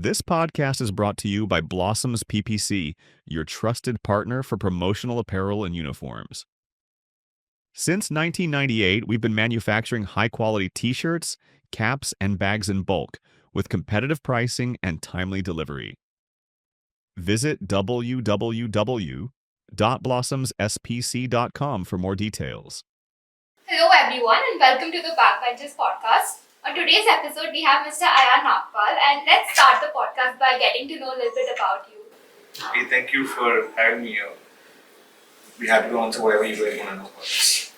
This podcast is brought to you by Blossoms PPC, your trusted partner for promotional apparel and uniforms. Since 1998, we've been manufacturing high-quality t-shirts, caps, and bags in bulk with competitive pricing and timely delivery. Visit www.blossomspc.com for more details. Hello everyone and welcome to the Backbenches podcast. On today's episode we have Mr. Ayan Nagpal, and let's start the podcast by getting to know a little bit about you. Hey, thank you for having me here. Be happy to answer whatever you guys want to know about this.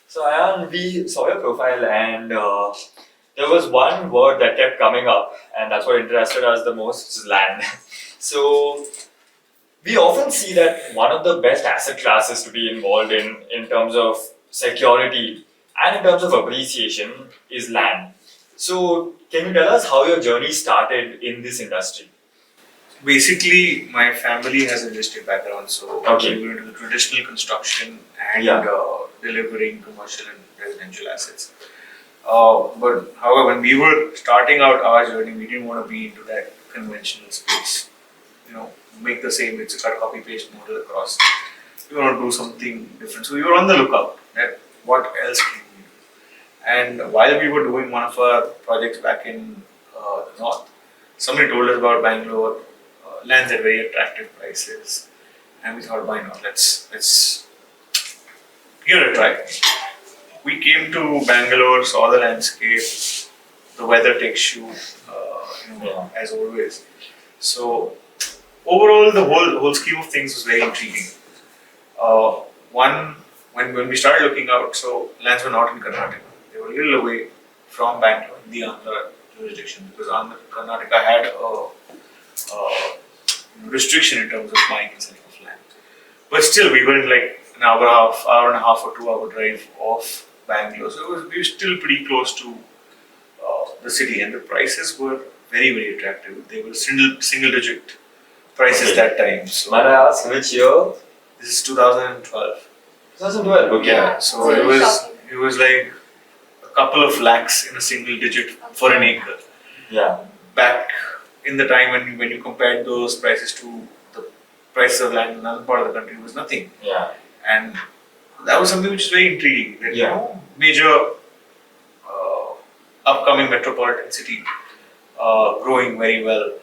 So Ayan, we saw your profile and there was one word that kept coming up, and that's what interested us the most, which is land. So we often see that one of the best asset classes to be involved in terms of security and in terms of appreciation is land. So can you tell us how your journey started in this industry? Basically, my family has a listed background, so Okay. we were into the traditional construction and delivering commercial and residential assets. But however, when we were starting out our journey, we didn't want to be into that conventional space. Make the same, it's a cut, copy, paste model across. We want to do something different. So we were on the lookout at what else can we do. And while we were doing one of our projects back in the north, somebody told us about Bangalore, lands at very attractive prices. And we thought, why not? Let's give it a try. We came to Bangalore, saw the landscape, the weather takes you, as always. So overall, the whole scheme of things was very intriguing. When we started looking out, so lands were not in Karnataka. They were a little away from Bangalore, in the Andhra jurisdiction, because Karnataka had a restriction in terms of buying and selling of land. But still, we were in like an hour and a half or 2 hour drive off Bangalore. So we were still pretty close to the city, and the prices were very, very attractive. They were single digit prices that time. So Might I ask which year? this is 2012. 2012. Okay. Yeah, so it was like a couple of lakhs in a single digit for an acre. Yeah. Back in the time when you compared those prices to the prices of land in another part of the country, it was nothing. Yeah. And that was something which is very intriguing. That major upcoming metropolitan city growing very well,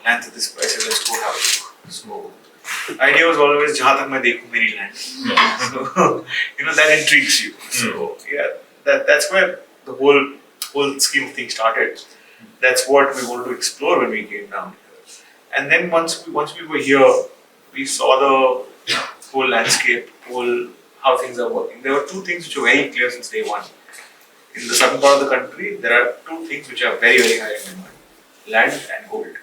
lands at this price, let's go have it. So idea was always jahan tak main dekhu meri land. So that intrigues you. So that's where the whole scheme of things started. That's what we wanted to explore when we came down here. And then once we were here, we saw the whole landscape, how things are working. There were two things which were very clear since day one. In the southern part of the country, there are two things which are very, very high in demand: land and gold.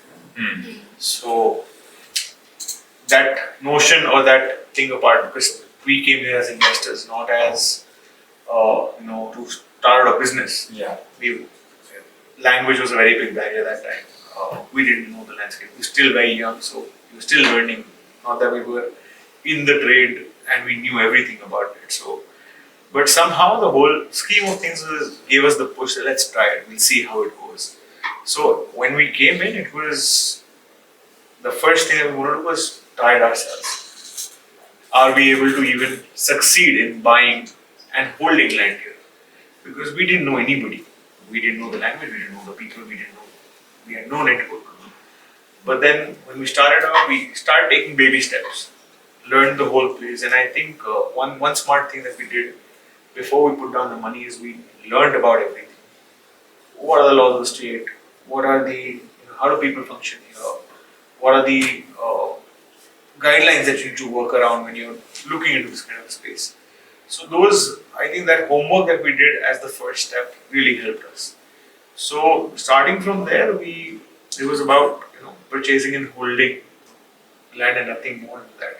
So that notion or that thing apart, because we came here as investors, not as to start a business. Yeah. Language was a very big barrier that time. We didn't know the landscape. We were still very young, so we were still learning. Not that we were in the trade and we knew everything about it. But somehow the whole scheme of things gave us the push that let's try it. We'll see how it goes. So when we came in, it was the first thing that we wanted to do was try it ourselves. Are we able to even succeed in buying and holding land here? Because we didn't know anybody. We didn't know the language, we didn't know the people, we had no network. But then when we started out, we started taking baby steps, learned the whole place. And I think one smart thing that we did before we put down the money is we learned about everything. What are the laws of the state? What are how do people function here? What are the guidelines that you need to work around when you're looking into this kind of space? So I think that homework that we did as the first step really helped us. So starting from there, it was about purchasing and holding land and nothing more than that.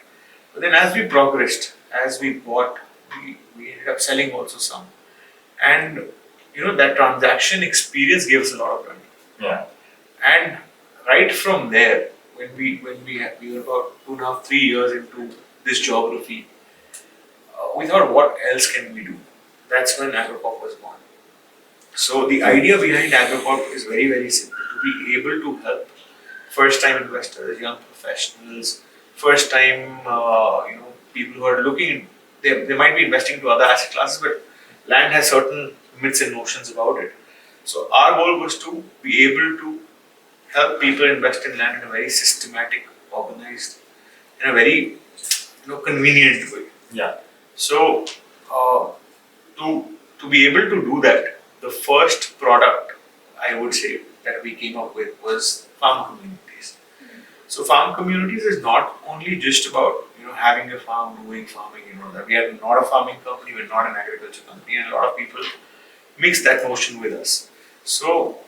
But then as we progressed, as we bought, we ended up selling also some. And that transaction experience gave us a lot of learning. Yeah. And right from there, when we were about 2.5, 3 years into this geography, we thought, what else can we do? That's when Agrocorp was born. So the idea behind Agrocorp is very, very simple: to be able to help first-time investors, young professionals, first-time people who are looking. They might be investing to other asset classes, but land has certain myths and notions about it. So our goal was to be able to help people invest in land in a very systematic, organized, in a very convenient way. Yeah. So to be able to do that, the first product I would say that we came up with was farm communities. So farm communities is not only just about having a farm, doing farming. That we are not a farming company, we're not an agriculture company, and a lot of people mix that notion with us. So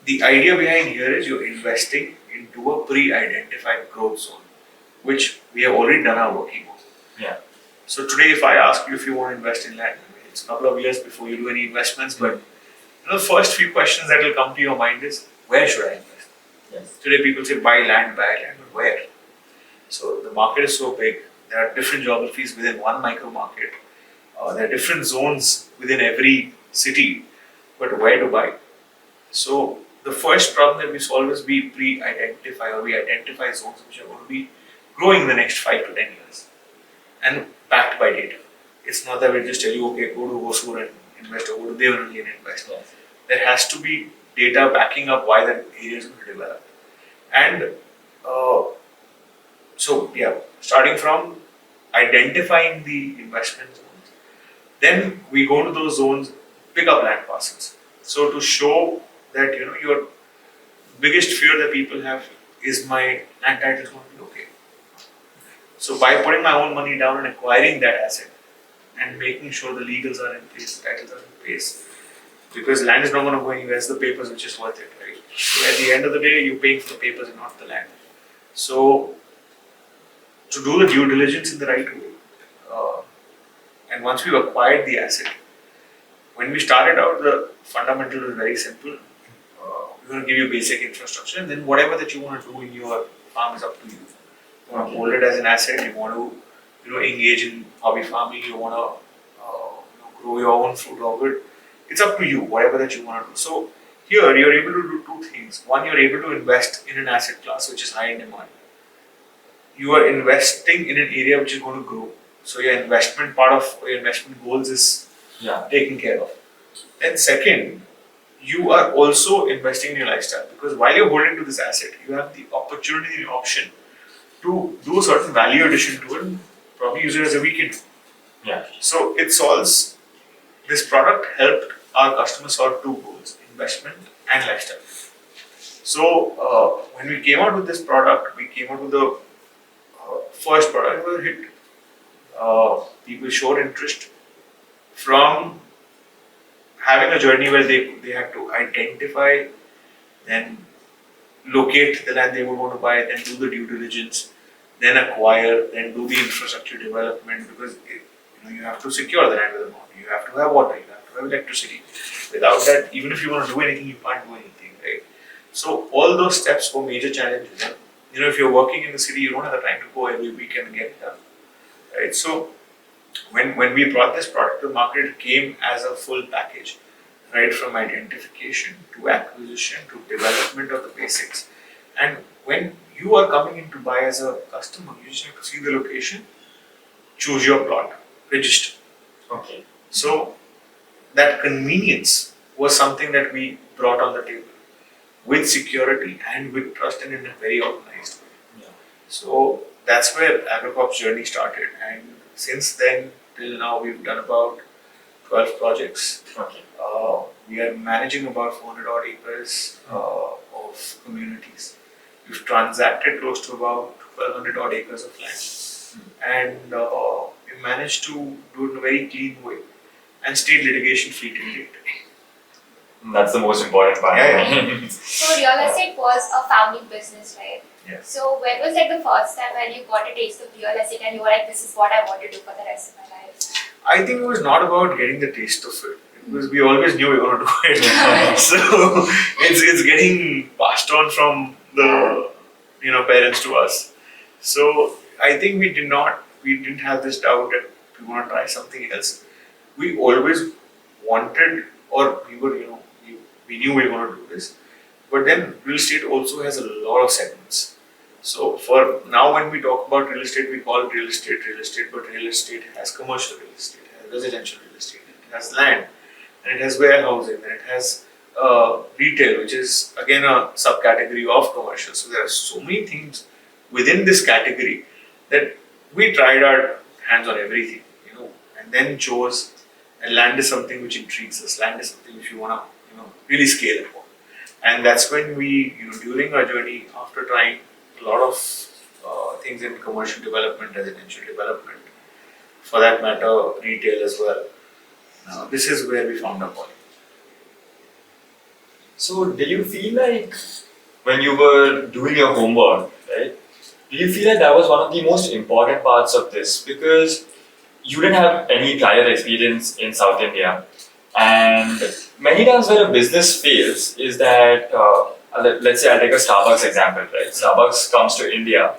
the idea behind here is you're investing into a pre-identified growth zone, which we have already done our working on. Yeah. So today, if I ask you if you want to invest in land, it's a couple of years before you do any investments, but the first few questions that will come to your mind is, where should I invest? Yes. Today people say buy land, but where? So the market is so big, there are different geographies within one micro market, there are different zones within every city, but where to buy? So the first problem that we solve is we pre-identify or we identify zones which are going to be growing in the next 5 to 10 years and backed by data. It's not that we just tell you, okay, go to Hosur and invest or go to Devanahalli and invest. Yes. There has to be data backing up why that area is going to develop. And starting from identifying the investment zones, then we go to those zones, pick up land parcels. So to show that your biggest fear that people have is my land title is going to be okay. So by putting my own money down and acquiring that asset and making sure the legals are in place, the titles are in place, because land is not going to go anywhere, it's the papers which is worth it, right? So at the end of the day, you're paying for the papers and not the land. So to do the due diligence in the right way, and once we've acquired the asset, when we started out, the fundamental was very simple. We're going to give you basic infrastructure, and then whatever that you want to do in your farm is up to you. You want to hold it as an asset, you want to engage in hobby farming, you want to grow your own fruit or it. It's up to you, whatever that you want to do. So here you're able to do two things. One, you're able to invest in an asset class which is high in demand. You are investing in an area which is going to grow. So your investment part of your investment goals is taken care of. And second, you are also investing in your lifestyle, because while you're holding to this asset, you have the opportunity and the option to do a certain value addition to it, probably use it as a weekend. Yeah. So it solves, this product helped our customers solve two goals, investment and lifestyle. So when we came out with this product, we came out with the first product, it was a hit. People showed interest from having a journey where they had to identify, then locate the land they would want to buy, then do the due diligence, then acquire, then do the infrastructure development, because you have to secure the land with a bond, you have to have water, you have to have electricity. Without that, even if you want to do anything, you can't do anything, right? So all those steps were major challenges. And if you're working in the city, you don't have the time to go every weekend and get it done, right? So when we brought this product to the market, it came as a full package, right from identification to acquisition to development of the basics. And when you are coming in to buy as a customer, you just have to see the location, choose your plot, register. Okay. So that convenience was something that we brought on the table with security and with trust and in a very organized way. Yeah. So that's where Agrocorp's journey started, and since then till now we've done about 12 projects. Okay. We are managing about 400 odd acres of communities. We've transacted close to about 1200 odd acres of land, and we managed to do it in a very clean way and stayed litigation free till date. That's the most important part. Yeah. So real estate was a family business, right? Yeah. So when was like the first time when you got a taste of real estate and you were like, this is what I want to do for the rest of my life? I think it was not about getting the taste of it, because we always knew we were going to do it. So it's getting passed on from the parents to us. So I think we didn't have this doubt that we want to try something else. We always wanted, or we knew we were going to do this, But then real estate also has a lot of segments. So for now, when we talk about real estate, we call real estate, but real estate has commercial real estate, it has residential real estate, it has land, and it has warehousing, and it has retail, which is again a subcategory of commercial. So there are so many things within this category that we tried our hands on everything, and then chose. And land is something which intrigues us. Land is something which we want to, really scale upon. And that's when we, during our journey, after trying a lot of things in commercial development, residential development, for that matter, retail as well. This is where we found our calling. So, did you feel like when you were doing your homework, right? Did you feel like that was one of the most important parts of this? Because you didn't have any prior experience in South India, and many times where a business fails is that, let's say I'll take a Starbucks example, right? Starbucks comes to India,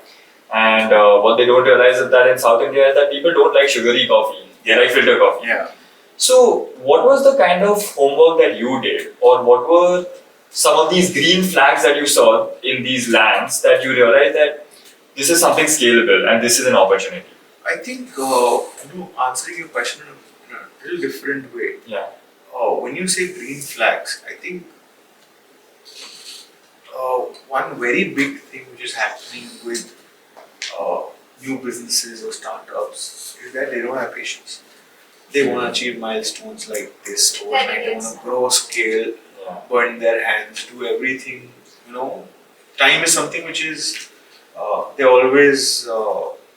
and what they don't realize is that in South India is that people don't like sugary coffee, they like filter coffee. Yeah. So, what was the kind of homework that you did, or what were some of these green flags that you saw in these lands that you realized that this is something scalable and this is an opportunity? I think, answering your question in a little different way. Yeah. When you say green flags, I think one very big thing which is happening with new businesses or startups is that they don't have patience. They want to achieve milestones like this overnight. They want to grow, scale, burn their hands, do everything. Time is something which is they always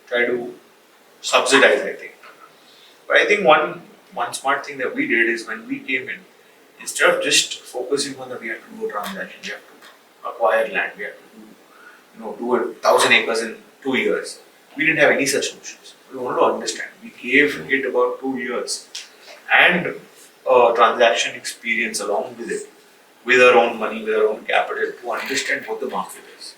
try to subsidize, I think. But I think one smart thing that we did is when we came in, instead of just focusing on that we have to do a transaction, we have to acquire land, we have to do 1,000 acres in 2 years. We didn't have any such notions. We wanted to understand. We gave it about 2 years and transaction experience along with it, with our own money, with our own capital, to understand what the market is.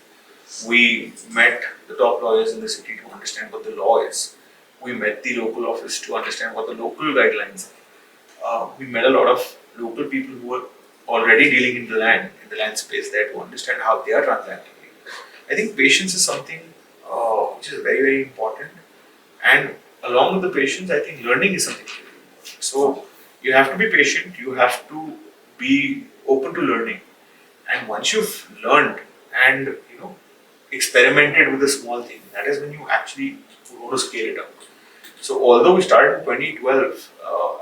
We met the top lawyers in the city to understand what the law is. We met the local office to understand what the local guidelines are. We met a lot of local people who were already dealing in the land space there, to understand how they are transacting. I think patience is something which is very, very important. And along with the patience, I think learning is something very important. So you have to be patient, you have to be open to learning. And once you've learned and experimented with a small thing, that is when you actually want to scale it up. So although we started in 2012,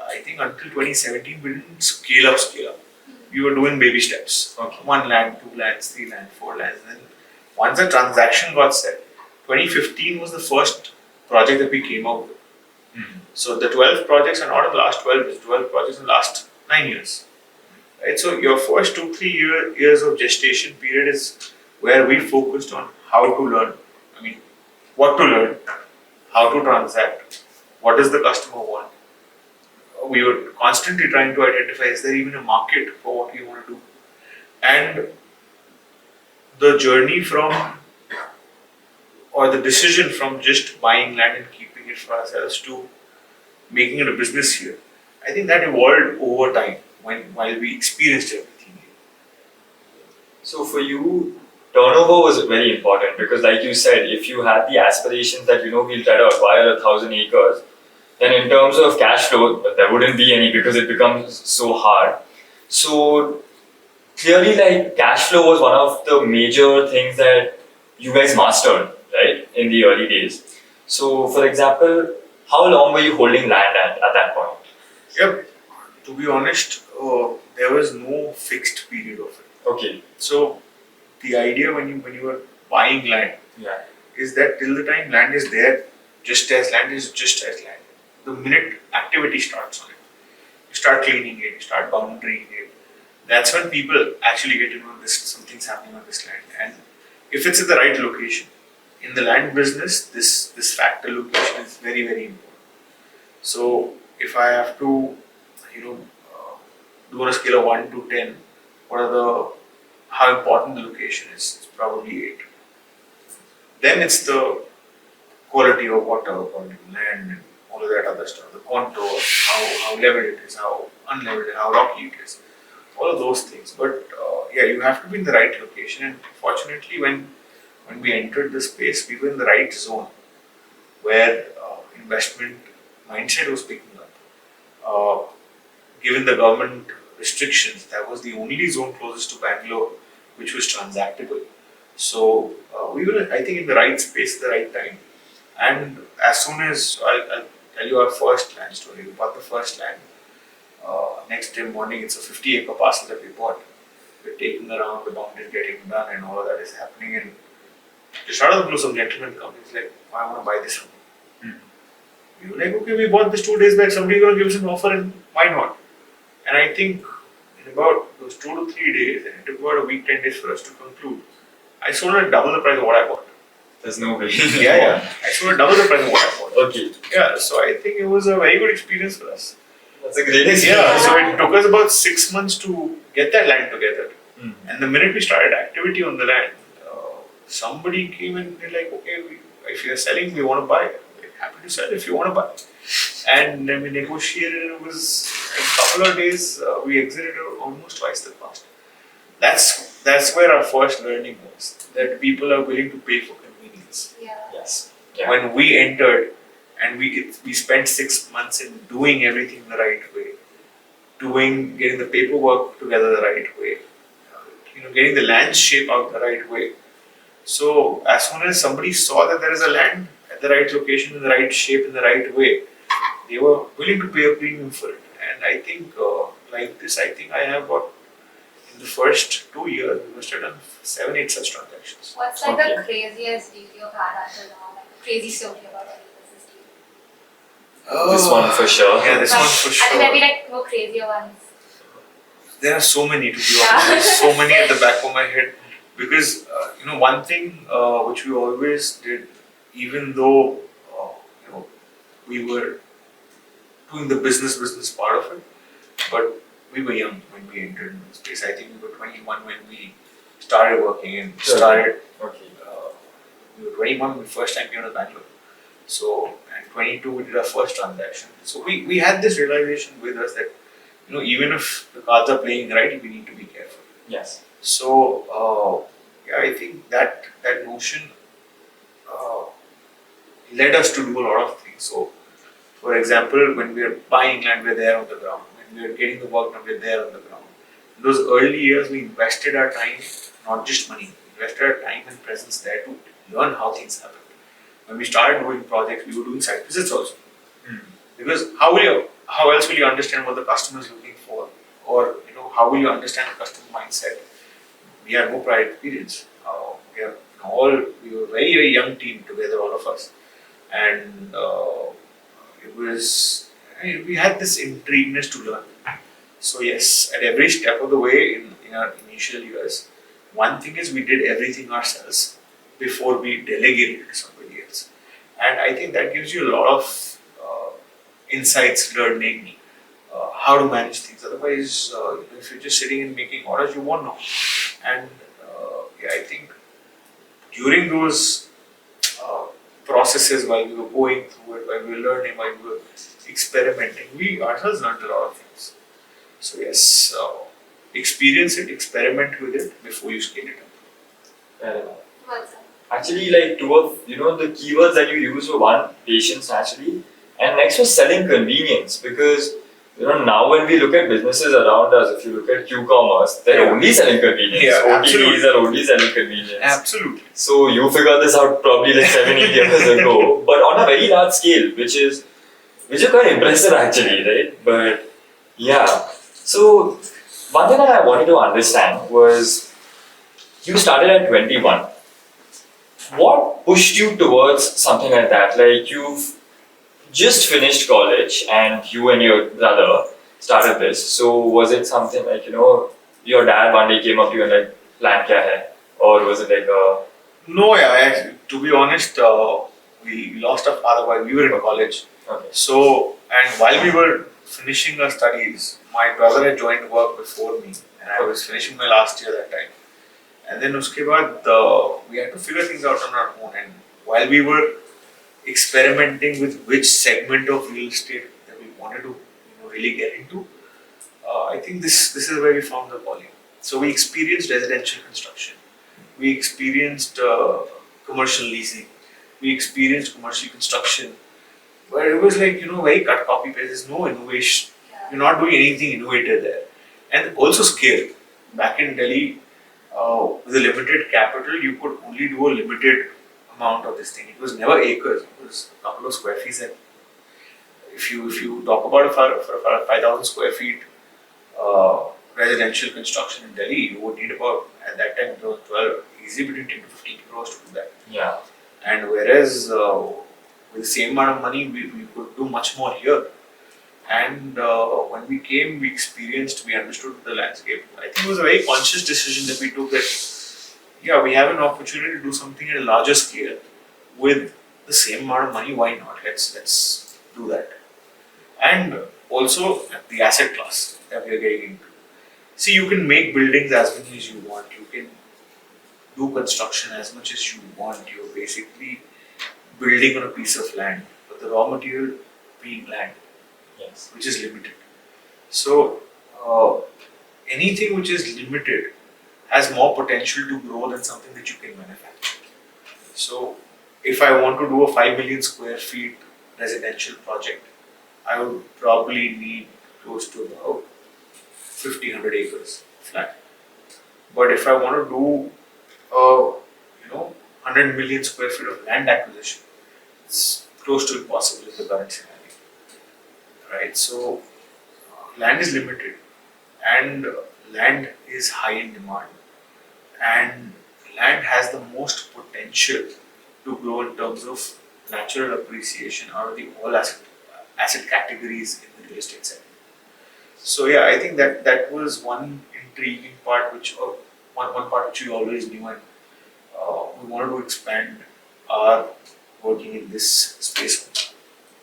I think until 2017 we didn't scale up. We were doing baby steps. Okay. 1 land, 2 lands, 3 lands, 4 lands. And then once the transaction got set, 2015 was the first project that we came out with. Mm-hmm. So the 12 projects are not in the last 12 years, 12 projects in the last 9 years. Right? So your first 2-3 years of gestation period is where we focused on how to learn. I mean, what to learn, how to transact, what does the customer want. We were constantly trying to identify, is there even a market for what we want to do? And the journey from, or the decision from just buying land and keeping it for ourselves to making it a business here, I think that evolved over time while we experienced everything. So for you, turnover was very important because, like you said, if you had the aspirations that we'll try to acquire 1,000 acres, then in terms of cash flow, there wouldn't be any because it becomes so hard. So clearly, like, cash flow was one of the major things that you guys mastered, right, in the early days. So, for example, how long were you holding land at that point? Yep. To be honest, there was no fixed period of it. Okay. So the idea when you were buying land is that till the time land is there, just as land is just as land. The minute activity starts on it, you start cleaning it, you start boundarying it. That's when people actually get to know this, something's happening on this land. And if it's in the right location, in the land business, this factor location is very, very important. So if I have to, do on a scale of 1 to 10, how important the location is, it's probably 8. Then it's the quality of water, quality of land, and all of that other stuff, the contour, how level it is, how unleveled, how rocky it is. all of those things. But yeah, you have to be in the right location. And fortunately, when we entered the space, we were in the right zone where investment mindset was picking up. Given the government restrictions, that was the only zone closest to Bangalore which was transactable. So we were, I think, in the right space at the right time. And as soon as I'll tell you our first land story, we bought the first land. Next day morning, it's a 50-acre parcel that we bought. We're taking around, the boundary getting done, and all of that is happening. And just out of the blue, some gentleman comes. He's like, "I want to buy this from you." We were like, "Okay, we bought this 2 days back. Somebody's going to give us an offer, and why not?" And I think in about those 2 to 3 days, and it took about a week, 10 days for us to conclude. I sold at double the price of what I bought. There's no way. Yeah. I sold at double the price of what I bought. Okay. Yeah, so I think it was a very good experience for us. That's a great experience. Yeah, so it took us about 6 months to get that land together. And the minute we started activity on the land, somebody came and they're like, "Okay, if you're selling, we want to buy. We're happy to sell if you want to buy." And then we negotiated, and it was in a couple of days, we exited almost twice the cost. That's where our first learning was, that people are willing to pay for convenience. Yeah. Yes. Yeah. When we entered, and we spent 6 months in doing everything the right way, getting the paperwork together the right way, getting the land shape out the right way. So as soon as somebody saw that there is a land at the right location, in the right shape, in the right way, they were willing to pay a premium for it. And I think like this, I think I have got, in the first 2 years, we must have done 7-8 such transactions. What's like Okay. the craziest deal you've had until now? Like a crazy story about any business deal? This one for sure. Yeah, this one for Are there maybe sure. like more crazier ones? There are so many, to be honest. There's so many at the back of my head. Because, one thing which we always did, even though, we were doing the business part of it, but we were young when we entered the space. I think we were 21 when we started working and started. Okay. We were 21 when we first time came to Bangalore. So, and 22 we did our first transaction. So we had this realization with us that, even if the cards are playing right, we need to be careful. Yes. So, yeah, I think that notion led us to do a lot of things. So, for example, when we are buying land, we're there on the ground. When we are getting the work done, we're there on the ground. In those early years, we invested our time, not just money, we invested our time and presence there to learn how things happen. When we started doing projects, we were doing site visits also. Because how else will you understand what the customer is looking for, or how will you understand the customer mindset? We had no prior experience. We were a very, very young team together, all of us, and we had this intrigueness to learn. So yes, at every step of the way in our initial years, one thing is we did everything ourselves before we delegated it to somebody else, and I think that gives you a lot of insights, learning, how to manage things. Otherwise, if you're just sitting and making orders, you won't know. And I think during those processes, while we were going through it, while we were learning, while we were experimenting, we ourselves learned a lot of things. So yes, experience it, experiment with it before you scale it up. Fair enough. Well said. Actually, like two of the keywords that you use were one, patience naturally, and next was selling convenience. Because now when we look at businesses around us, if you look at Q-commerce, they're only selling convenience. Yeah, OTVs absolutely. are only selling convenience. Absolutely. So you figured this out probably like 7-8 years ago, but on a very large scale, which is quite impressive actually, right? But yeah. So one thing that I wanted to understand was you started at 21. What pushed you towards something like that? Like you've just finished college and you and your brother started this. So was it something like, your dad one day came up to you and like, plan kya hai? Or was it like a... No, to be honest, we lost our father while we were in college. Okay. So, and while we were finishing our studies, my brother had joined work before me, and I was finishing my last year that time. And then uske baad, we had to figure things out on our own. And while we were experimenting with which segment of real estate that we wanted to really get into, I think this is where we found the volume. So we experienced residential construction, we experienced commercial leasing, we experienced commercial construction, where it was like very cut copy paste. There's no innovation. You're not doing anything innovative there, and also scale. Back in Delhi, with a limited capital, you could only do a limited amount of this thing. It was never acres. It was a couple of square feet. And if you talk about for 5,000 square feet residential construction in Delhi, you would need about, at that time it was 12, easy between 10 to 15 crores to do that. Yeah. And whereas with the same amount of money, we could do much more here. And when we came, we experienced, we understood the landscape. I think it was a very conscious decision that we took that, yeah, we have an opportunity to do something at a larger scale with the same amount of money. Why not? Let's do that. And also the asset class that we are getting into. See, you can make buildings as many as you want. You can do construction as much as you want. You're basically building on a piece of land, but the raw material being land, Yes. which is limited. So anything which is limited has more potential to grow than something that you can manufacture. So if I want to do a 5 million square feet residential project, I would probably need close to about 1,500 acres of land. But if I want to do 100 million square feet of land acquisition, it's close to impossible in the current scenario, right? So land is limited, and land is high in demand, and land has the most potential to grow in terms of natural appreciation out of the all asset categories in the real estate sector. So yeah, I think that was one intriguing part, one part which we always knew, and we wanted to expand our working in this space.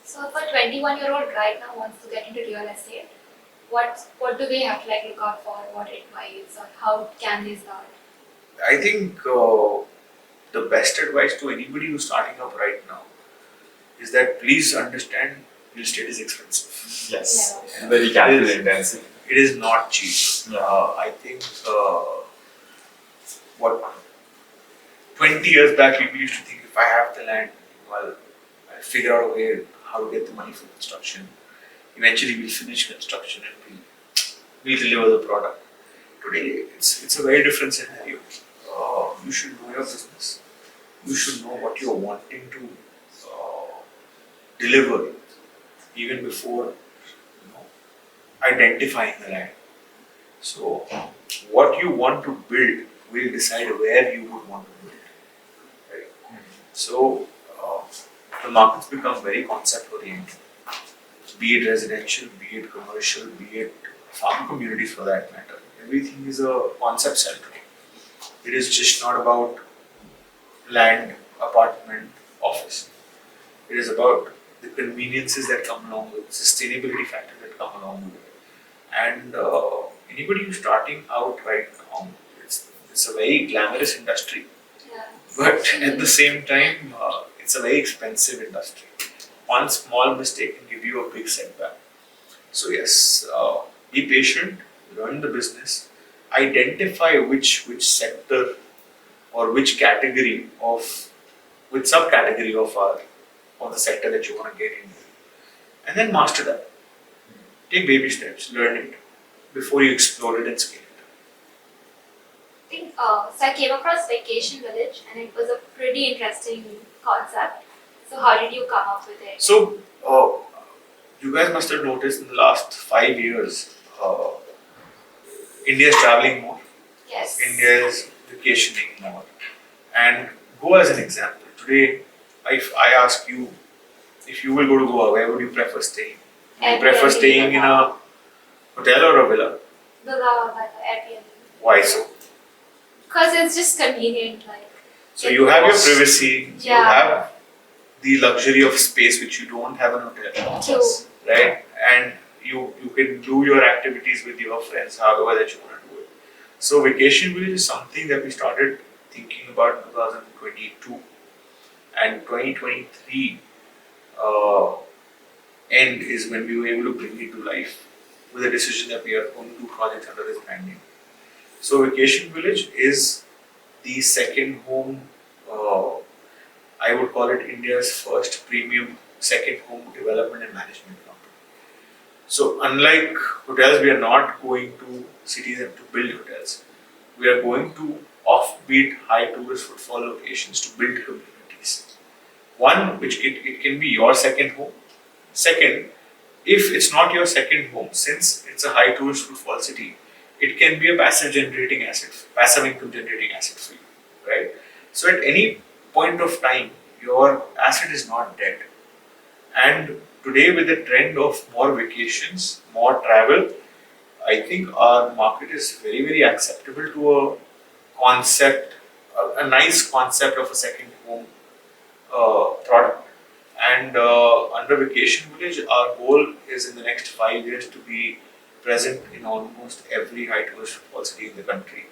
So for 21-year-old right now wants to get into real estate, what do they have to look out for? What advice or how can they start? I think the best advice to anybody who's starting up right now is that please understand real estate is expensive. Yes. Yeah. And very capital intensive. It is not cheap. Yeah. I think what 20 years back people used to think, if I have the land, well, I'll figure out a way how to get the money for construction. Eventually we'll finish construction and we'll deliver the product. Today it's a very different scenario. You should know your business. You should know what you're wanting to deliver even before identifying the land. So what you want to build will decide where you would want to build. Right? So the markets become very concept oriented. Be it residential, be it commercial, be it farm communities for that matter. Everything is a concept centric. It is just not about land, apartment, office. It is about the conveniences that come along with it, sustainability factors that come along with it. And anybody who's starting out right now, it's a very glamorous industry, Yeah. but at the same time, it's a very expensive industry. One small mistake can give you a big setback. So yes, be patient, learn the business, identify which sector or which category which subcategory of the sector that you want to get into, and then master that. Take baby steps, learn it before you explore it and scale it. I think so I came across Vacation Village and it was a pretty interesting concept. So how did you come up with it? So, you guys must have noticed in the last 5 years, India is traveling more. Yes. India is vacationing more. And Goa as an example. Today, if I ask you, if you will go to Goa, where would you prefer staying? Would you prefer Airbnb. staying in a hotel or a villa? The Airbnb. Why so? Because it's just convenient, So you have your privacy, you Yeah. have the luxury of space which you don't have in a hotel. True. Right? And you can do your activities with your friends however that you want to do it. So Vacation Village is something that we started thinking about in 2022, and 2023 end is when we were able to bring it to life. with the decision that we are going to do projects under this brand name. So Vacation Village is the second home, I would call it India's first premium second home development and management company. So unlike hotels, we are not going to cities and to build hotels. We are going to offbeat high tourist footfall locations to build communities. One, which it can be your second home. Second, if it's not your second home, since it's a high tourist footfall city, it can be a passive income generating asset for you, right? So at any point of time, your asset is not dead. And today, with the trend of more vacations, more travel, I think our market is very, very acceptable to a concept, a nice concept of a second home product. And under Vacation Village, our goal is in the next 5 years to be present in almost every high tourist footfall city in the country,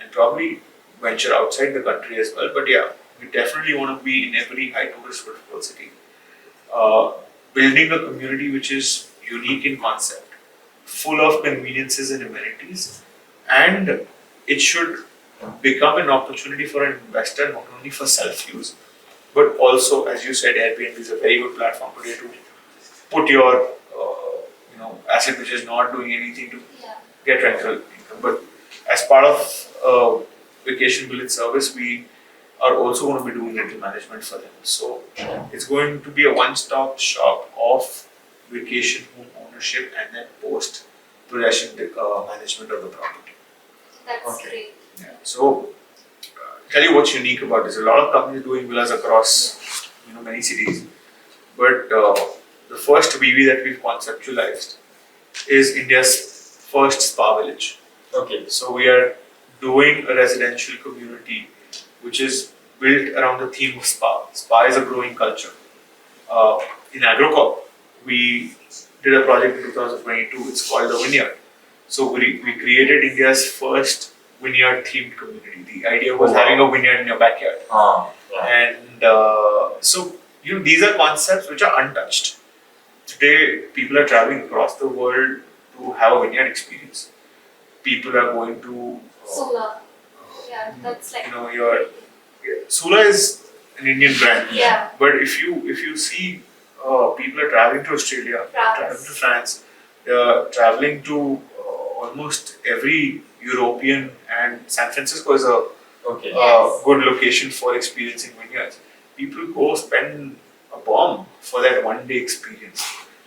and probably venture outside the country as well. But yeah, we definitely want to be in every high tourist footfall city. Uh, Building a community which is unique in concept, full of conveniences and amenities, and it should become an opportunity for an investor not only for self-use, but also, as you said, Airbnb is a very good platform today to put your asset which is not doing anything to Yeah. get rental income. But as part of Vacation Village service, we are also going to be doing rental management for them. So it's going to be a one-stop shop of vacation home ownership and then post possession management of the property. That's Okay. great. Yeah. So tell you what's unique about this. A lot of companies doing villas across many cities, but the first VV that we've conceptualized is India's first spa village. Okay. So we are doing a residential community which is built around the theme of spa. Spa is a growing culture. In Agrocorp, we did a project in 2022. It's called the Vineyard. So we created India's first vineyard themed community. The idea was Oh, wow. having a vineyard in your backyard. Yeah. And so these are concepts which are untouched. Today, people are traveling across the world to have a vineyard experience. People are going to Sula. Yeah, that's like. your Sula is an Indian brand. Yeah. But if you see, people are traveling to Australia, traveling to France, traveling to almost every European, and San Francisco is a Okay. Yes. good location for experiencing vineyards. People go spend a bomb for that one-day experience.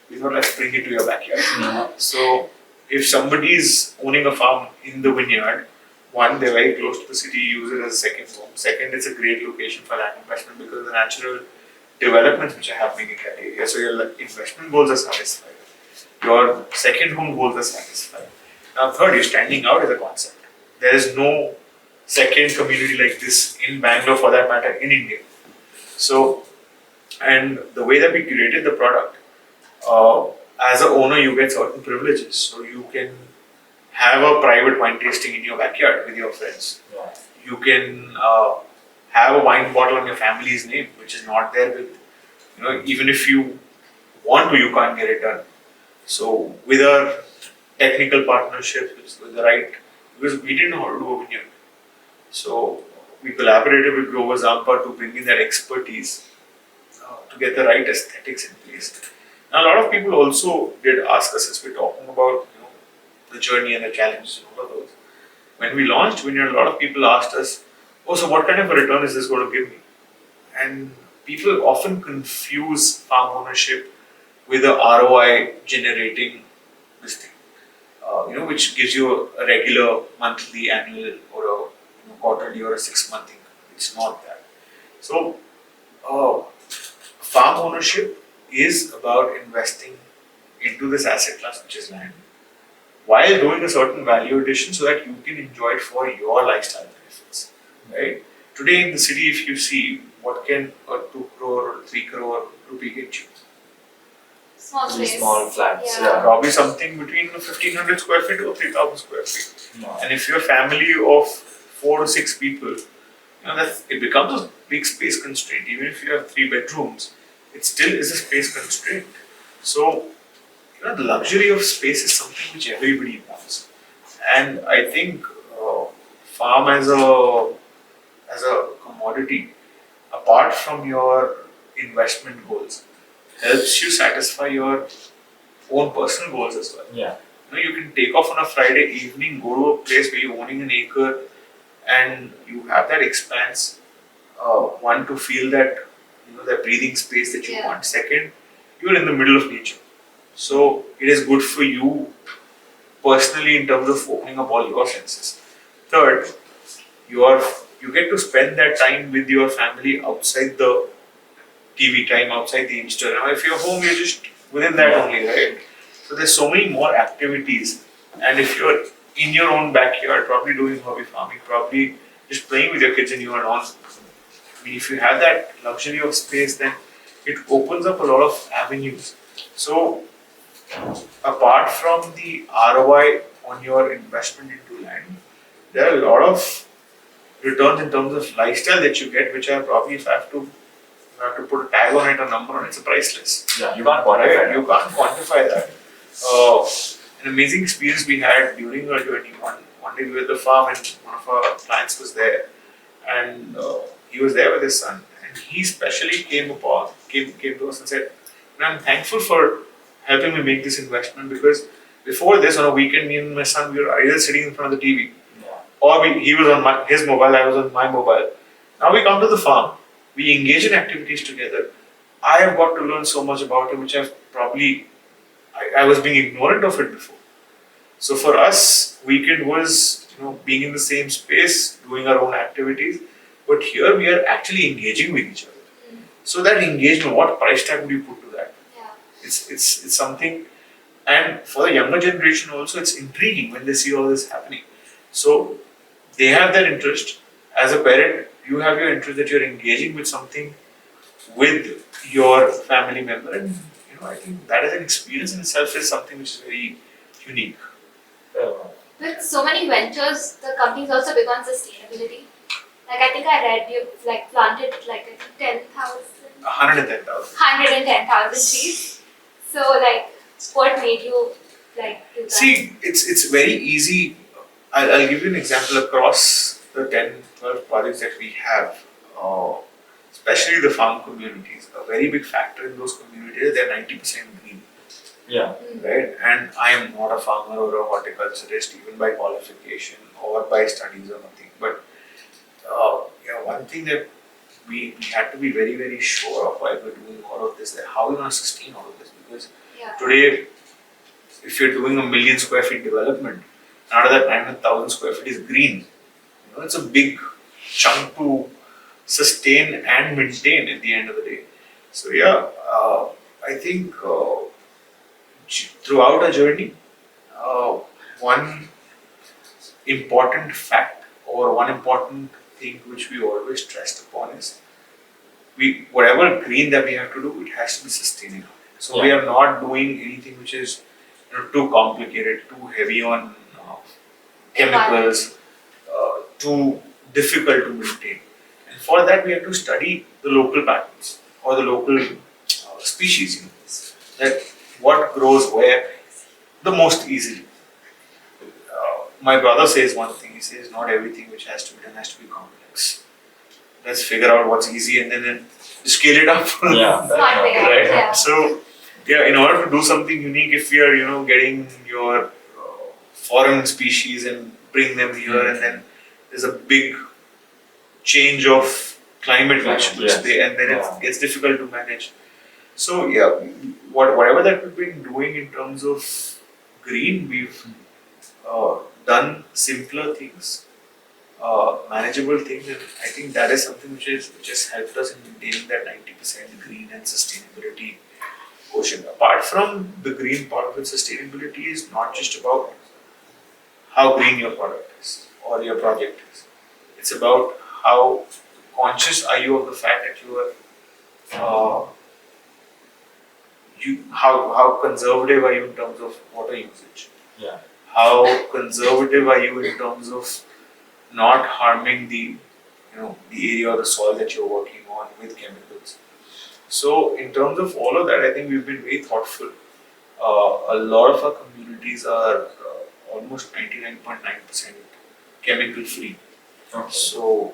We thought, let's bring it to your backyard. So if somebody is owning a farm in the vineyard, one, they're very close to the city, use it as a second home. Second, it's a great location for land investment because of the natural developments which are happening in that area. So your investment goals are satisfied. Your second home goals are satisfied. Now third, you're standing out as a concept. There is no second community like this in Bangalore, for that matter, in India. So, and the way that we created the product, as an owner, you get certain privileges. So you can have a private wine tasting in your backyard with your friends. Yeah. You can have a wine bottle on your family's name, which is not there with, even if you want to, you can't get it done. So with our technical partnerships with the right, because we didn't know how to do a vineyard. So we collaborated with Grover Zampa to bring in that expertise to get the right aesthetics in place. Now a lot of people also did ask us, as we're talking about the journey and the challenges and all of those. When we launched Vineyard, a lot of people asked us, oh, so what kind of a return is this going to give me? And people often confuse farm ownership with a ROI generating this thing, which gives you a regular monthly, annual, or a quarterly or a 6-month income. It's not that. So, farm ownership is about investing into this asset class, which is land, while doing a certain value addition so that you can enjoy it for your lifestyle benefits. Right? Today in the city, if you see, what can a 2 crore or 3 crore rupee get you? Small Really space. small flats. Yeah. Probably something between 1500 square feet or 3000 square feet. Yeah. And if you're a family of 4 to 6 people, it becomes a big space constraint. Even if you have 3 bedrooms, it still is a space constraint. So the luxury of space is something which everybody wants, and I think farm as a commodity, apart from your investment goals, helps you satisfy your own personal goals as well. Yeah. You can take off on a Friday evening, go to a place where you're owning an acre, and you have that expanse. One, to feel that that breathing space that you Yeah. want. Second, you're in the middle of nature, so it is good for you personally in terms of opening up all your senses. Third, you get to spend that time with your family outside the TV time, outside the Instagram. If you're home, you're just within that only, right? So there's so many more activities, and if you're in your own backyard, probably doing hobby farming, probably just playing with your kids in your lawn. I mean, if you have that luxury of space, then it opens up a lot of avenues. So apart from the ROI on your investment into land, there are a lot of returns in terms of lifestyle that you get, which are probably, if I have to put a tag on it, a number on it, it's priceless. Yeah, you can't quantify Right? that. You can't quantify that. An amazing experience we had during our journey. One day we were at the farm and one of our clients was there, and he was there with his son, and he specially came to us and said, "I'm thankful for helping me make this investment, because before this, on a weekend, me and my son, we were either sitting in front of the TV, Yeah. or he was on his mobile, I was on my mobile. Now we come to the farm, we engage in activities together. I have got to learn so much about it, which I was being ignorant of it before. So for us, weekend was being in the same space, doing our own activities, but here we are actually engaging with each other. So that engagement, what price tag would you put to that? Yeah. It's something, and for the younger generation also, it's intriguing when they see all this happening. So they have that interest. As a parent, you have your interest that you're engaging with something with your family member, and I think that as an experience in itself is something which is very unique. With so many ventures, the companies also big on sustainability. Like I think I read you've planted I think 10,000, 110,000. 110,000 trees. So what made you do that? See, it's very easy. I'll give you an example across the 10, 12 projects that we have, especially the farm communities. A very big factor in those communities, they're 90% green, Yeah. right? And I am not a farmer or a horticulturist, even by qualification or by studies or nothing. But one thing that we had to be very, very sure of while we're doing all of this, that how we're going to sustain all of this. Because Yeah. today, if you're doing a 1,000,000 square feet development, out of that 900,000 square feet is green. It's a big chunk to sustain and maintain at the end of the day. So I think throughout our journey, one important fact or one important thing which we always stressed upon is whatever green that we have to do, it has to be sustainable. So we are not doing anything which is too complicated, too heavy on chemicals, too difficult to maintain. And for that, we have to study the local patterns or the local species. That what grows where the most easily. My brother says one thing. He says not everything which has to be done has to be complex. Let's figure out what's easy and then scale it up. Yeah. Smart way, Right. yeah. So, in order to do something unique, if we are, getting your foreign species and bring them here, and then there's a big change of climate, which Yes. and then it gets difficult to manage. So, whatever that we've been doing in terms of green, we've done simpler things, manageable things, and I think that is something which has helped us in maintaining that 90% green and sustainability quotient. Apart from the green part of it, sustainability is not just about how green your product is or your project is. It's about how conscious are you of the fact that how conservative are you in terms of water usage? Yeah. How conservative are you in terms of not harming the area or the soil that you're working on with chemicals? So in terms of all of that, I think we've been very thoughtful a lot of our communities are almost 99.9% chemical free. Okay. So,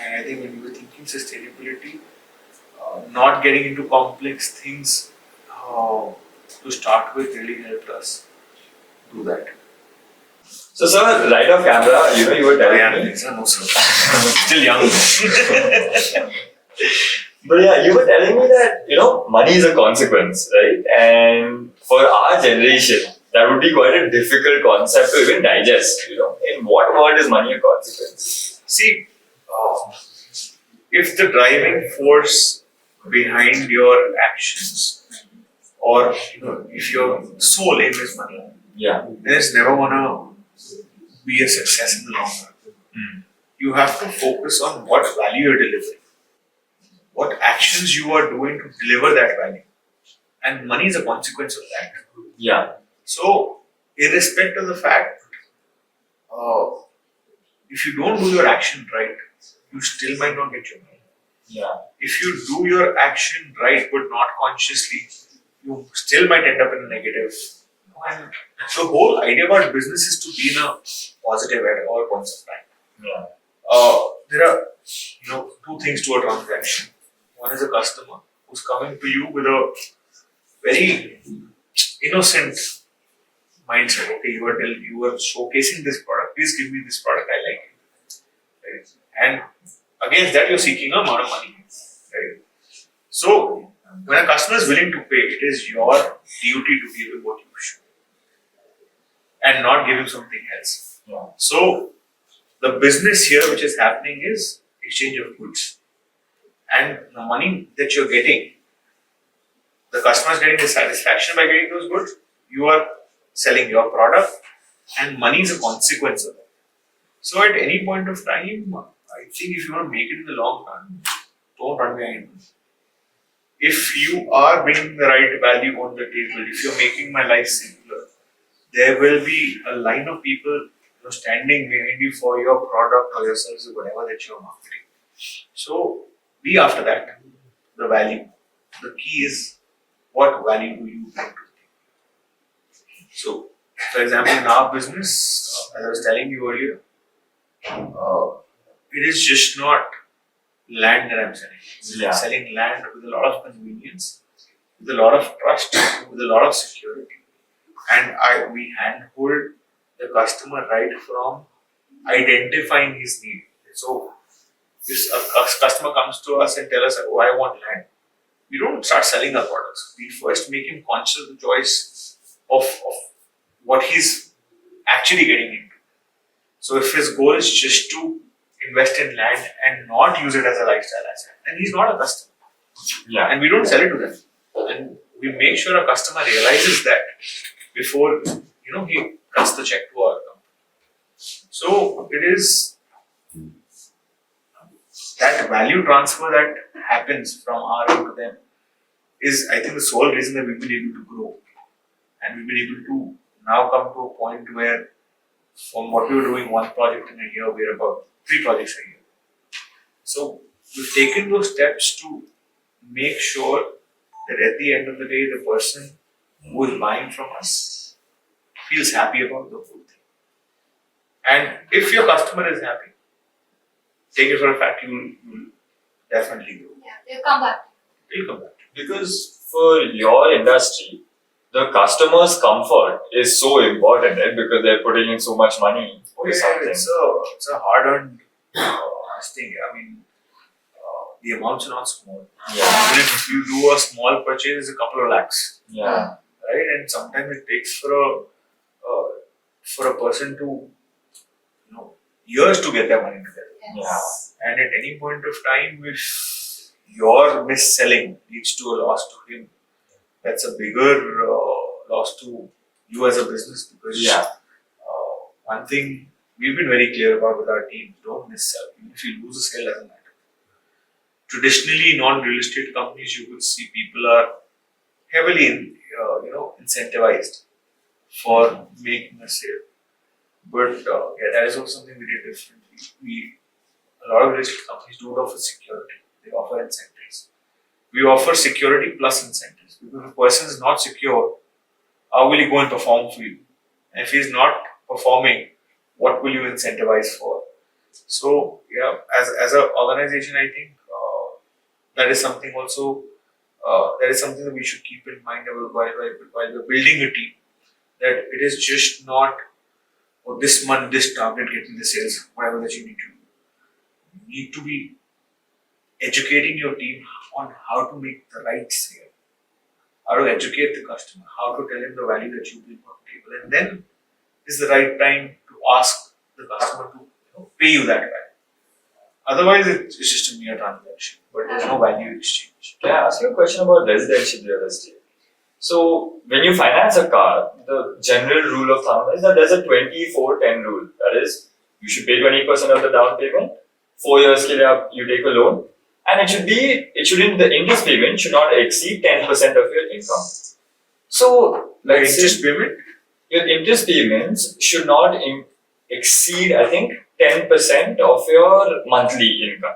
and I think when we were thinking sustainability, not getting into complex things to start with really helped us do that. So, sir, right off camera, you were telling me. No, sir. Still young. But yeah, you were telling me that, money is a consequence, right? And for our generation, that would be quite a difficult concept to even digest, In what world is money a consequence? See, if the driving force behind your actions, or if your sole aim is money, Yeah. then it's never gonna be a success in the long run. You have to focus on what value you're delivering, what actions you are doing to deliver that value, and money is a consequence of that. Yeah. So, irrespective of the fact, if you don't do your action right, you still might not get your money. Yeah. If you do your action right but not consciously, you still might end up in a negative. And the whole idea about business is to be in a positive at all points of time. Yeah. There are two things to a transaction. One is a customer who's coming to you with a very innocent mindset. Okay, you are showcasing this product. Please give me this product. I like it. Right? And against that, you're seeking a amount of money. Right? So when a customer is willing to pay, it is your duty to give him what you should, and not give him something else. Yeah. So the business here, which is happening, is exchange of goods, and the money that you're getting, the customer is getting the satisfaction by getting those goods. You are selling your product, and money is a consequence of it. So at any point of time, I think if you want to make it in the long run, don't run behind money. If you are bringing the right value on the table, if you're making my life simpler, there will be a line of people standing behind you for your product or your service or whatever that you're marketing. So be after that, the value. The key is what value do you bring to the table. So, for example, in our business, as I was telling you earlier, it is just not land that I'm selling. Yeah. I'm selling land with a lot of convenience, with a lot of trust, with a lot of security. And we handhold the customer right from identifying his need. So, if a customer comes to us and tells us, oh, I want land, we don't start selling our products. We first make him conscious of the choice of what he's actually getting into. So if his goal is just to invest in land and not use it as a lifestyle asset, then he's not a customer. Yeah. And we don't sell it to them. And we make sure a customer realizes that before he cuts the check to our company. So it is that value transfer that happens from our end to them is, I think, the sole reason that we've been able to grow. And we've been able to now come to a point where from what we were doing one project in a year, we're about 3 projects a year. So we've taken those steps to make sure that at the end of the day, the person who is buying from us feels happy about the whole thing. And if your customer is happy, take it for a fact, you will definitely grow. Yeah, they'll come back. They'll come back. Because for your industry, the customer's comfort is so important, right? Because they're putting in so much money Oh, to yeah, something. it's a hard-earned thing. I mean, the amounts are not small. Yeah. Even if you do a small purchase, it's a couple of lakhs, Yeah. right? And sometimes it takes for a person to, years to get their money together. Yes. And at any point of time, if your mis-selling leads to a loss to him, that's a bigger loss to you as a business, because Yeah. one thing we've been very clear about with our team: don't mis-sell. Even if you lose a sale, doesn't matter. Traditionally, non-real estate companies, you would see people are heavily, incentivized for making a sale. But that is also something we did differently. A lot of real estate companies don't offer security; they offer incentives. We offer security plus incentives. Because if a person is not secure, how will he go and perform for you? And if he's not performing, what will you incentivize for? So yeah, as an organization, I think that is something also that is something that we should keep in mind while we're building a team. That it is just not this month, this target, getting the sales, whatever that you need to do. You need to be educating your team on how to make the right sale, how to educate the customer, how to tell him the value that you bring on the table, and then is the right time to ask the customer to pay you that value. Otherwise, it's just a mere transaction, but there's no value exchange. Can I ask you a question about residential real estate? So, when you finance a car, the general rule of thumb is that there's a 24-10 rule. That is, you should pay 20% of the down payment, 4 years ke liye you take a loan, and the interest payment should not exceed 10% of your income. So, Like interest payment? Your interest payments should not exceed, I think, 10% of your monthly income.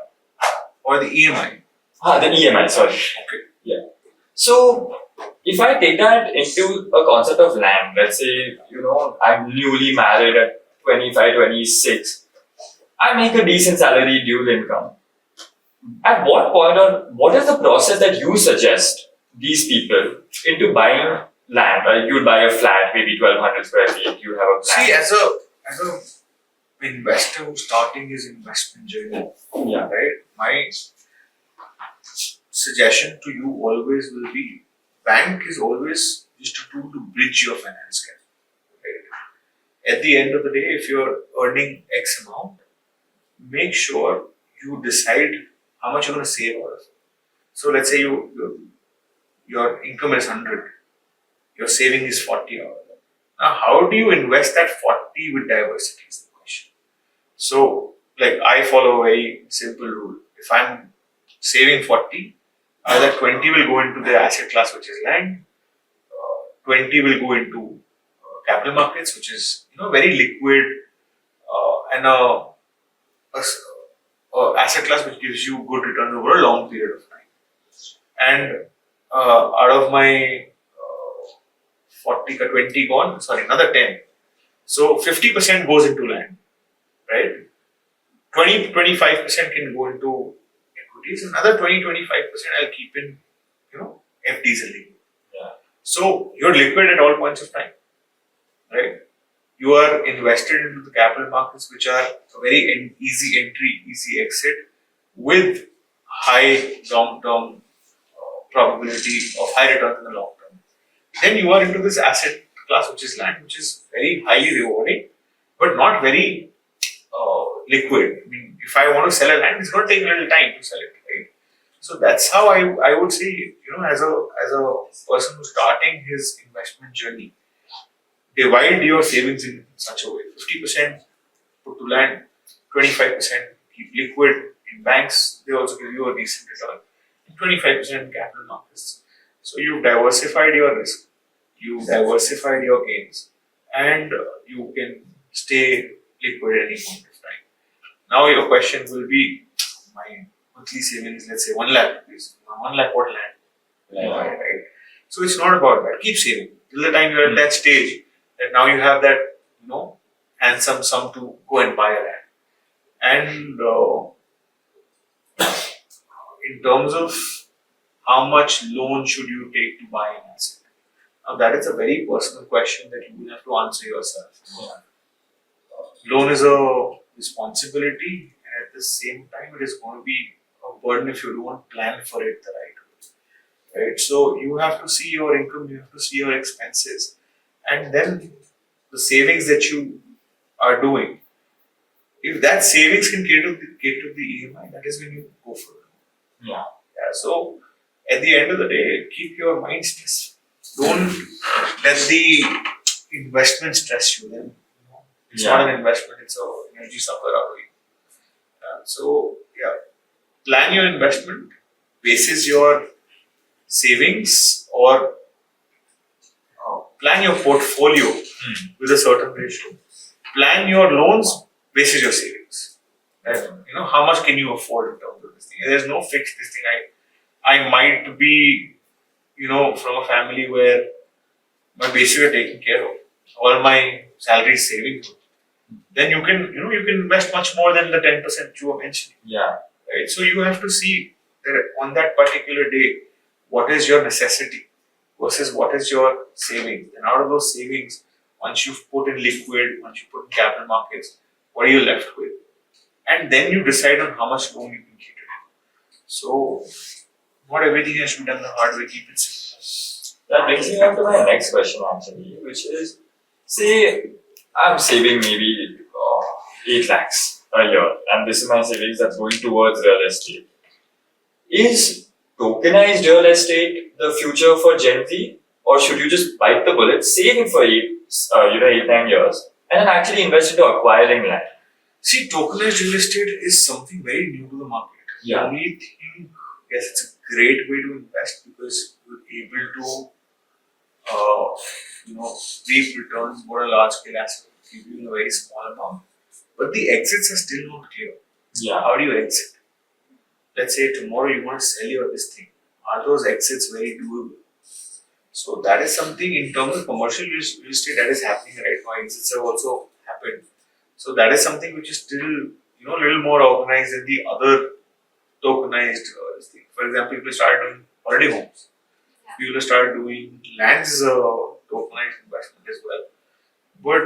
Or the EMI? The EMI, sorry. Okay. Yeah. So, if I take that into a concept of land, let's say, I'm newly married at 25, 26, I make a decent salary, dual income. At what point or what is the process that you suggest these people into buying land? Right? You would buy a flat, maybe 1200 square feet, you have a plan. See, as a investor who's starting his investment journey, Yeah. right? My suggestion to you always will be, bank is always just a tool to bridge your finance gap. Right? At the end of the day, if you're earning X amount, make sure you decide how much you're going to save out of it. So let's say your income is 100, your saving is 40 out of it. Now, how do you invest that 40 with diversity is the question. So, like I follow a very simple rule. If I'm saving 40, that 20 will go into the asset class, which is land. 20 will go into capital markets, which is very liquid and a asset class which gives you good returns over a long period of time. And out of my 40 or 20 gone, another 10. So 50% goes into land, right? 25% can go into equities, another 25% I'll keep in, FDs and liquid. Yeah. So you're liquid at all points of time, right? You are invested into the capital markets, which are a very easy entry, easy exit, with high long-term probability of high returns in the long term. Then you are into this asset class, which is land, which is very highly rewarding, but not very liquid. I mean, if I want to sell a land, it's going to take a little time to sell it, right? So that's how I would say, as a person who's starting his investment journey, divide your savings in such a way: 50% put to land, 25% keep liquid in banks. They also give you a decent return, and 25% in capital markets. So you've diversified your risk, you've diversified your gains, and you can stay liquid at any point of time. Now your question will be, my monthly savings, let's say 1 lakh rupees. 1 lakh what land? Yeah. Right? So it's not about that. Keep saving till the time you're at that stage that now you have that, handsome sum to go and buy a land. And in terms of how much loan should you take to buy an asset? Now that is a very personal question that you will have to answer yourself. Loan is a responsibility, and at the same time, it is going to be a burden if you don't plan for it the right way. Right? So you have to see your income, you have to see your expenses, and then the savings that you are doing. If that savings can cater to the EMI, that is when you go for it. Yeah. So at the end of the day, keep your mind stressed. Don't let the investment stress you. Then it's not an investment; it's an energy sucker out of you. Plan your investment basis your savings, or plan your portfolio with a certain ratio. Plan your loans basis your savings. And, how much can you afford in terms of this thing? There's no fixed this thing. I might be, from a family where my basics are taken care of, all my salary is saving, then you can invest much more than the 10% you were mentioning. Yeah. Right? So you have to see that on that particular day, what is your necessity versus what is your savings. And out of those savings, once you've put in liquid, once you put in capital markets, what are you left with? And then you decide on how much loan you can cater to. So not everything has to be done the hard way, keep it simple. That brings me on to my next question actually, which is, say I'm saving maybe 8 lakhs a year, and this is my savings that's going towards real estate. Is tokenized real estate the future for Gen Z, or should you just bite the bullet, save it for 8-9 years, and then actually invest into acquiring land? See, tokenized real estate is something very new to the market. Yeah. The only thing, yes, it's a great way to invest because you're able to, reap returns for a large scale asset, give you a very small amount. But the exits are still not clear. Yeah. How do you exit? Let's say tomorrow you want to sell your this thing. Are those exits very doable? So that is something in terms of commercial real estate that is happening right now. Exits have also happened. So that is something which is still a little more organized than the other tokenized thing. For example, if you start doing holiday homes, you will start doing lands as a tokenized investment as well. But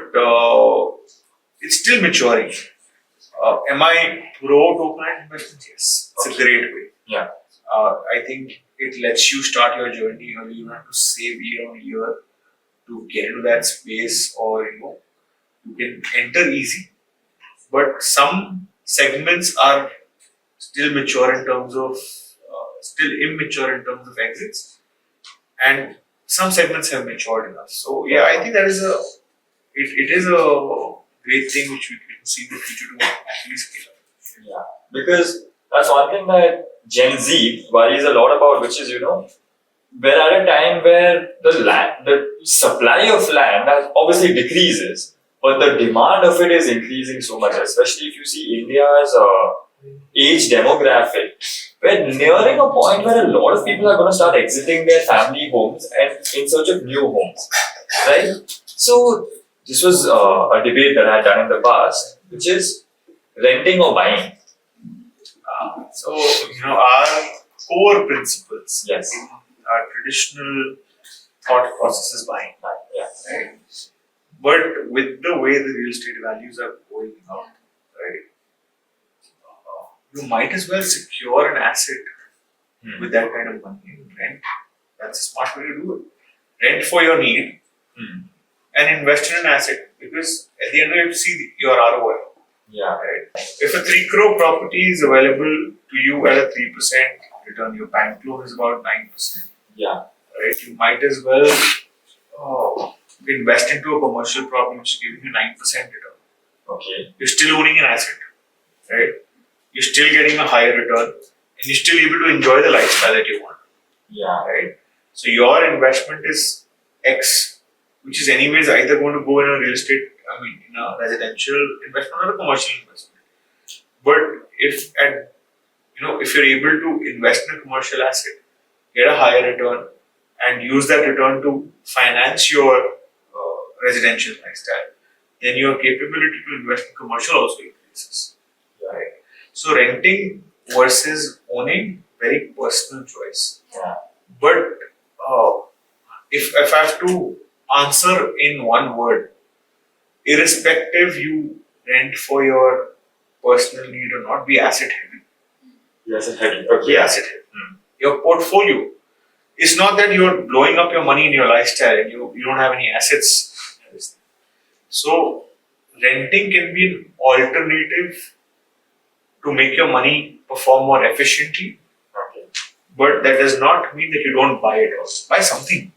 it's still maturing. Am I pro tokenized investment? Yes, it's a great way. Yeah. I think it lets you start your journey early. You don't have to save year on year to get into that space, or you can enter easy. But some segments are still mature in terms of, still immature in terms of exits, and some segments have matured enough. So yeah, I think that is it is a great thing which we can see in the future to actually scale up. Yeah, because that's one thing that Gen Z worries a lot about, which is, we're at a time where the supply of land obviously decreases, but the demand of it is increasing so much, especially if you see India's age demographic. We're nearing a point where a lot of people are going to start exiting their family homes and in search of new homes, right? So this was a debate that I had done in the past, which is renting or buying. So our core principles, Yes. in our traditional thought process is buying, Yeah. right? But with the way the real estate values are going up, right, you might as well secure an asset with that kind of money and rent. That's a smart way to do it. Rent for your need and invest in an asset, because at the end of it, you see your ROI. Yeah. Right? If a 3 crore property is available to you at a 3% return, your bank loan is about 9%. Yeah. Right? You might as well invest into a commercial property which is giving you 9% return. Okay. You're still owning an asset, right? You're still getting a higher return, and you're still able to enjoy the lifestyle that you want. Yeah. Right? So your investment is X, which is anyways either going to go in a real estate, in a residential investment or a commercial investment. But if you're able to invest in a commercial asset, get a higher return, and use that return to finance your residential lifestyle, then your capability to invest in commercial also increases. Right? So renting versus owning, very personal choice. Yeah. But if I have to answer in one word, irrespective you rent for your personal need or not, be asset heavy. Yes, heavy. Okay. Be asset heavy. Your portfolio. It's not that you're blowing up your money in your lifestyle and you don't have any assets. So renting can be an alternative to make your money perform more efficiently. Okay. But that does not mean that you don't buy it or buy something.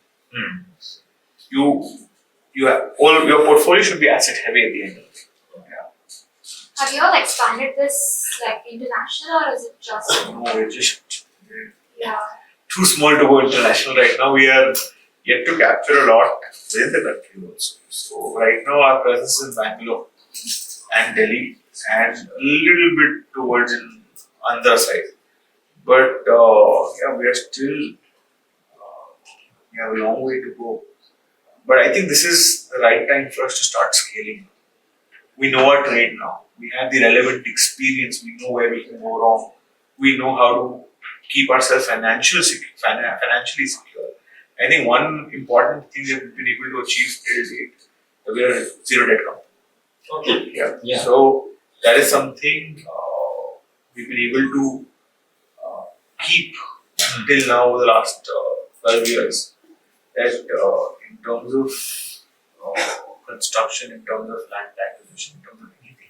All your portfolio should be asset heavy at the end of it. Have you all expanded this international, or is it just? No, we're just Yeah. too small to go international right now. We are yet to capture a lot within the country also. So right now our presence is in Bangalore and Delhi and a little bit towards on the side. But we are still We have a long way to go. But I think this is the right time for us to start scaling. We know our trade now. We have the relevant experience. We know where we can go wrong. We know how to keep ourselves financially secure. I think one important thing that we've been able to achieve is we are a zero debt company. Okay. Yeah. So that is something we've been able to keep till now over the last 12 years. That in terms of construction, in terms of land acquisition, in terms of anything,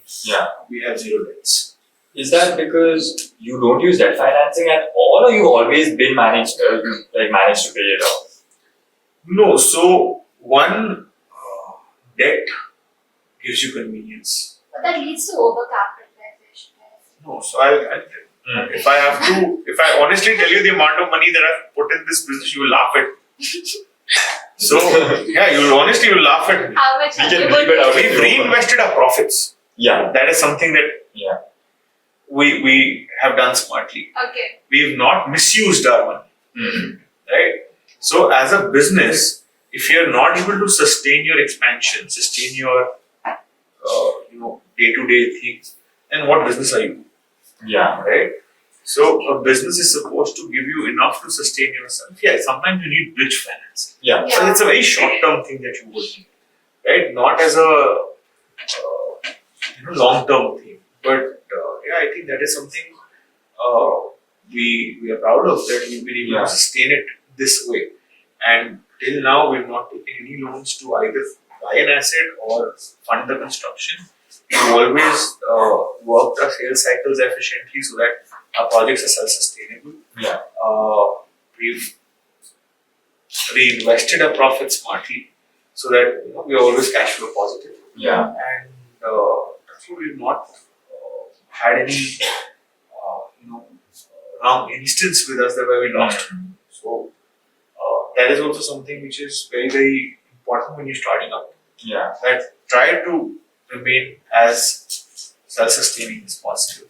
we have zero debts. Is that because you don't use debt financing at all, or you've always been managed to pay it off? No. So one, debt gives you convenience. But that leads to overcapitalization. No. So if I honestly tell you the amount of money that I've put in this business, you will laugh at me. So yeah, you'll laugh at me. How much We have can you bleep it out. We've reinvested our profits. Yeah. That is something that we have done smartly. Okay. We've not misused our money. Right? So as a business, if you're not able to sustain your expansion, sustain your day-to-day things, then what business are you? Yeah. Right? So a business is supposed to give you enough to sustain yourself. Yeah, sometimes you need bridge finance. Yeah. So it's a very short-term thing that you would need, right? Not as a long-term thing. But I think that is something we are proud of, that we've been able to sustain it this way. And till now, we've not taken any loans to either buy an asset or fund the construction. We've always worked our sales cycles efficiently so that our projects are self-sustainable. Yeah. We've reinvested our profits smartly so that we are always cash flow positive. Yeah. And that's why we've not had any wrong instance with us that where we lost. So that is also something which is very, very important when you're starting out. Yeah. That try to remain as self-sustaining as possible.